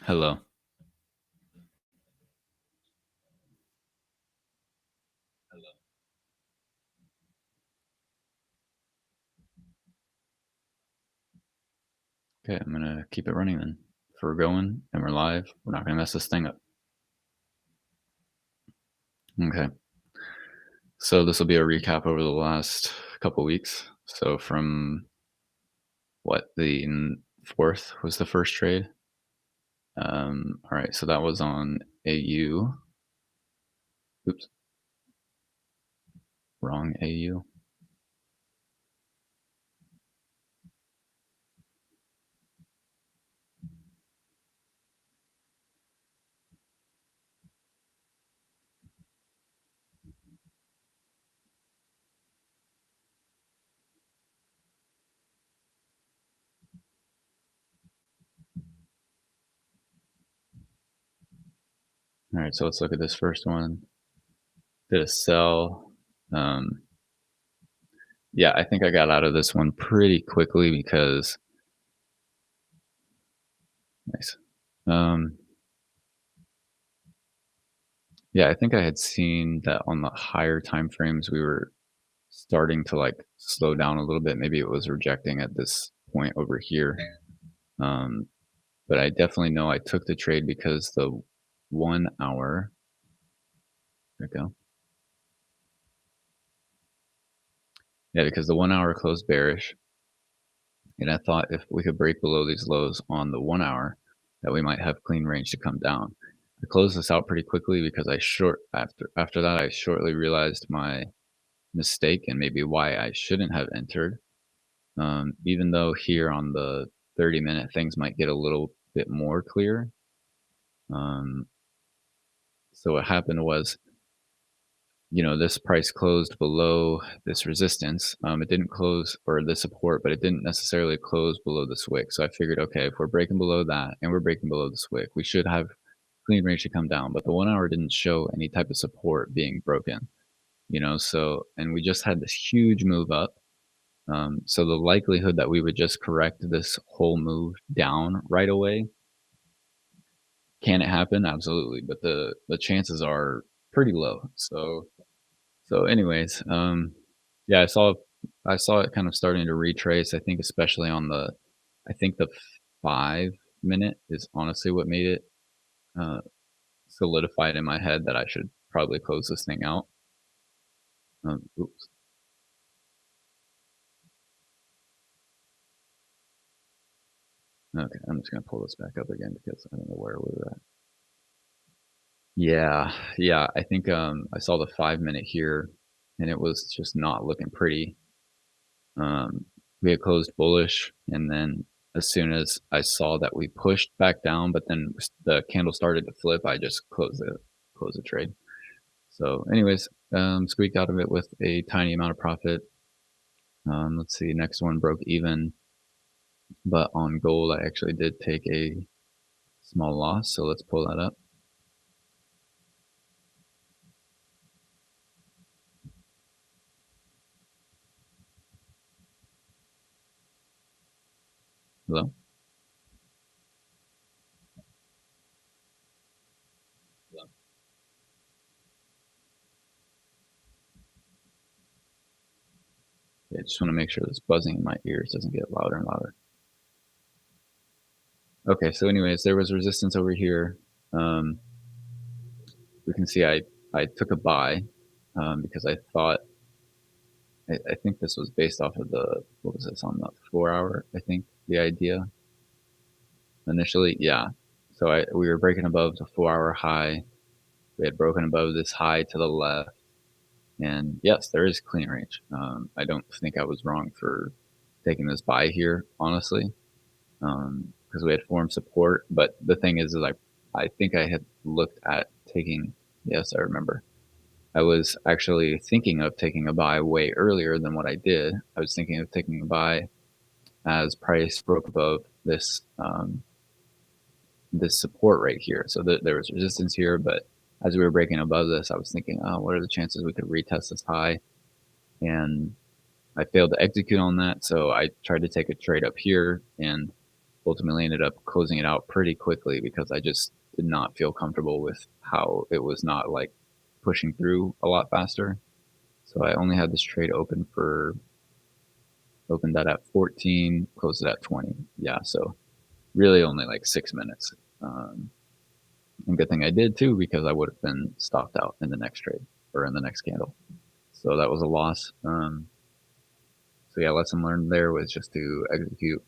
Hello. Okay, I'm gonna keep it running then. If we're going and we're live, we're not gonna mess this thing up. Okay. So this will be a recap over the last couple weeks. So from what fourth was the first trade. All right. So that was on AU. Oops, wrong AU. All right. So let's look at this first one. Did a sell. Um, yeah, I think I got out of this one pretty quickly because nice. Um, yeah, I think I had seen that on the higher time frames we were starting to, like, slow down a little bit. Maybe it was rejecting at this point over here. Um, but I definitely know I took the trade because the 1 hour there we go. Yeah, because the 1 hour closed bearish, and I thought if we could break below these lows on the 1 hour, that we might have clean range to come down. I closed this out pretty quickly because I short after that, I shortly realized my mistake and maybe why I shouldn't have entered. Even though here on the 30-minute things might get a little bit more clear. Um, so what happened was, this price closed below this resistance. It didn't close or the support, but it didn't necessarily close below the wick. So I figured, okay, if we're breaking below that and we're breaking below the wick, we should have clean range to come down. But the 1 hour didn't show any type of support being broken. So and we just had this huge move up. So the likelihood that we would just correct this whole move down right away, can it happen? Absolutely, but the chances are pretty low. So anyways, yeah, I saw it kind of starting to retrace. I think especially on I think the 5 minute is honestly what made it uh, solidified in my head that I should probably close this thing out. Oops. Okay, I'm just gonna pull this back up again because I don't know where we were at. Yeah, yeah. I think I saw the 5 minute here, and it was just not looking pretty. We had closed bullish, and then as soon as I saw that we pushed back down, but then the candle started to flip, I just closed the trade. So, anyways, squeaked out of it with a tiny amount of profit. Let's see, next one broke even, but on gold, I actually did take a small loss. So let's pull that up. Hello. I just want to make sure this buzzing in my ears doesn't get louder and louder. Okay, so anyways, there was resistance over here. Um, we can see I took a buy because I thought I think this was based off of what was this on the 4 hour? I think the idea initially, yeah. So we were breaking above the 4 hour high. We had broken above this high to the left, and yes, there is clean range. I don't think I was wrong for taking this buy here, honestly, because we had formed support. But the thing is I think I had looked at taking. Yes, I remember. I was actually thinking of taking a buy way earlier than what I did. I was thinking of taking a buy as price broke above this support right here. So there was resistance here, but as we were breaking above this, I was thinking, oh, what are the chances we could retest this high? And I failed to execute on that, so I tried to take a trade up here, and ultimately ended up closing it out pretty quickly because I just did not feel comfortable with how it was not, like, pushing through a lot faster. So I only had this trade opened that at 14, closed it at 20. Yeah, so really only, like, 6 minutes. And good thing I did too because I would have been stopped out in the next trade or in the next candle. So that was a loss. So yeah, lesson learned there was just to execute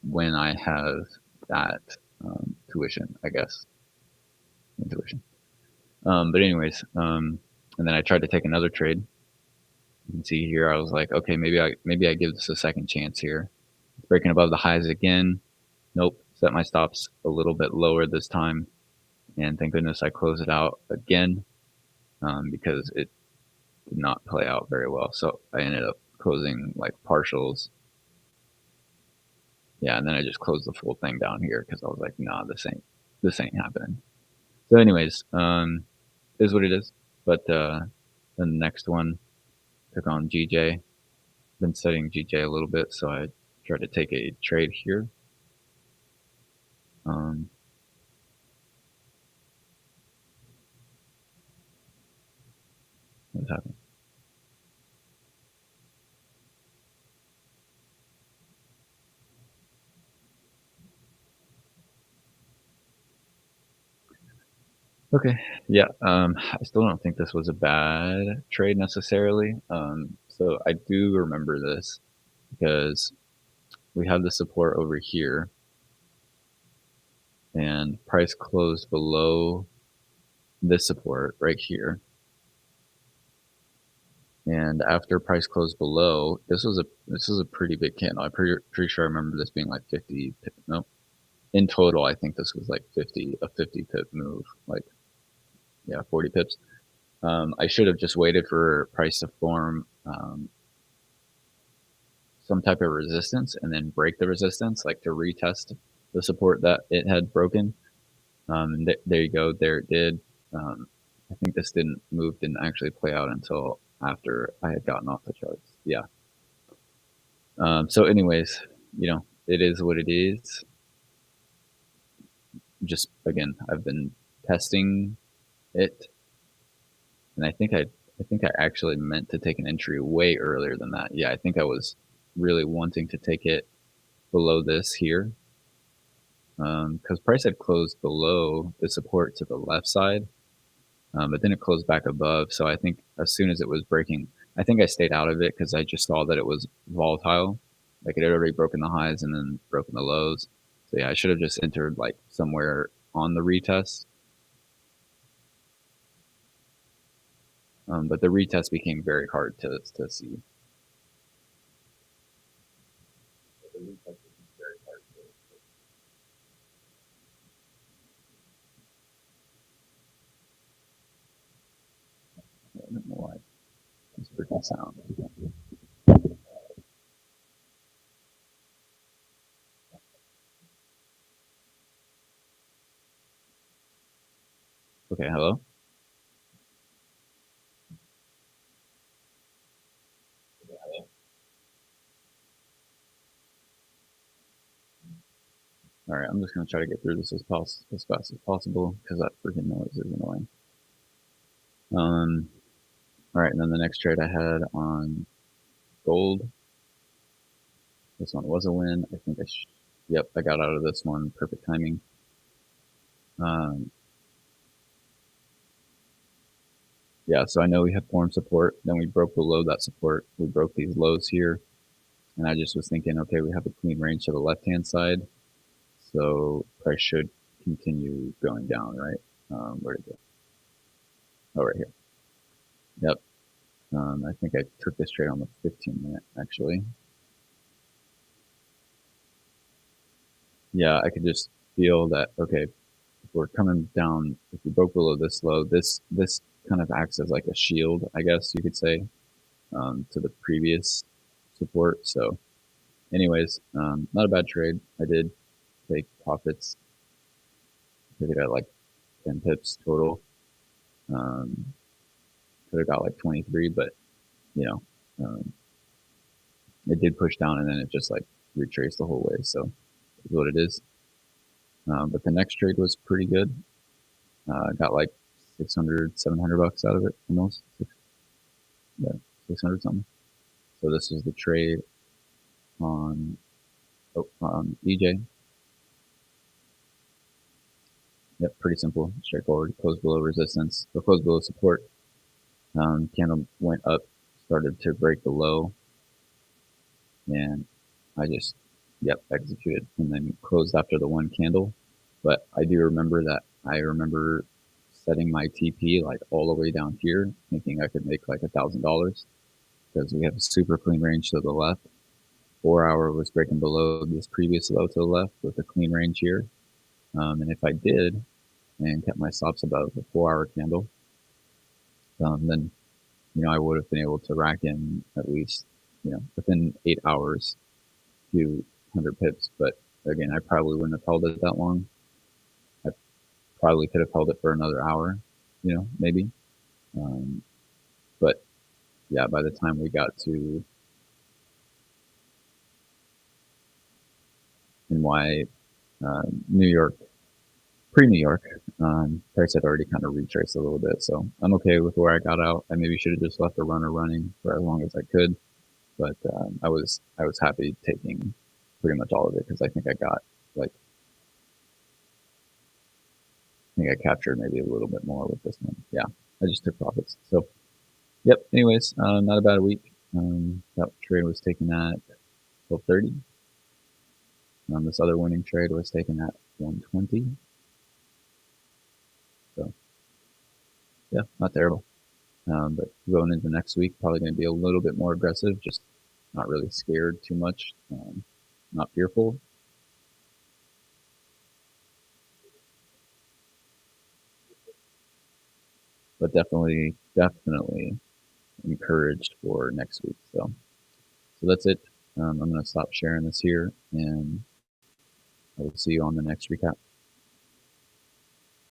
when I have that tuition, I guess, intuition. But anyways, and then I tried to take another trade. You can see here, I was like, okay, maybe I give this a second chance here. Breaking above the highs again. Nope. Set my stops a little bit lower this time, and thank goodness I closed it out again because it did not play out very well. So I ended up closing like partials. Yeah, and then I just closed the full thing down here because I was like, nah, this ain't happening. So anyways, is what it is. But the next one took on GJ. Been studying GJ a little bit, so I tried to take a trade here. What's happening? Okay. Yeah. I still don't think this was a bad trade necessarily. So I do remember this because we had the support over here and price closed below this support right here. And after price closed below, this was a pretty big candle. I'm pretty sure I remember this being like 50 pip, no. In total, I think this was like 50 pip move. Like, yeah, 40 pips. I should have just waited for price to form some type of resistance and then break the resistance, like to retest the support that it had broken. There you go. There it did. I think this didn't actually play out until after I had gotten off the charts. Yeah. So anyways, it is what it is. Just again, I've been testing it, and I think I actually meant to take an entry way earlier than that. Yeah, I think I was really wanting to take it below this here, because price had closed below the support to the left side, but then it closed back above. So I think as soon as it was breaking, I think I stayed out of it because I just saw that it was volatile. Like it had already broken the highs and then broken the lows. So yeah, I should have just entered like somewhere on the retest. But the retest became very hard to see. The retest became very hard to I don't know why. It's freaking sound. Okay, hello? All right, I'm just gonna try to get through this as fast as possible because that freaking noise is annoying. All right, and then the next trade I had on gold. This one was a win. I think yep, I got out of this one. Perfect timing. Um, yeah, so I know we had formed support. Then we broke below that support. We broke these lows here. And I just was thinking, okay, we have a clean range to the left-hand side. So price should continue going down, right? Where did it go? Oh, right here. Yep. I think I took this trade on the 15-minute, actually. Yeah, I could just feel that, okay, if we're coming down, if we broke below this low, this kind of acts as like a shield, I guess you could say, to the previous support. So anyways, not a bad trade. I did take profits. I think I got like 10 pips total. Could have got like 23, but you know, um, it did push down and then it just like retrace the whole way. So is what it is. But the next trade was pretty good. Got like 600, 700 bucks out of it almost. Yeah, 600 something. So this is the trade on EJ. Yep, pretty simple, straightforward. Close below resistance or close below support. Candle went up, started to break the low, and I just, yep, executed and then closed after the one candle. But I do remember that I remember setting my TP like all the way down here, thinking I could make like $1,000 because we have a super clean range to the left. 4 hour was breaking below this previous low to the left with a clean range here. And if I did and kept my stops above the 4 hour candle, then I would have been able to rack in at least within 8 hours, a few hundred pips. But again, I probably wouldn't have held it that long. I probably could have held it for another hour, maybe. But yeah, by the time we got to NY, New York, pre-New York, price had already kind of retraced a little bit. So I'm okay with where I got out. I maybe should have just left the runner running for as long as I could. But I was happy taking pretty much all of it because I think I got like I captured maybe a little bit more with this one. Yeah, I just took profits. So yep. Anyways, not a bad week. That trade was taken at 12:30. This other winning trade was taken at 120. So yeah, not terrible. But going into next week, probably going to be a little bit more aggressive. Just not really scared too much. Not fearful. But definitely encouraged for next week. So that's it. I'm going to stop sharing this here, and I will see you on the next recap.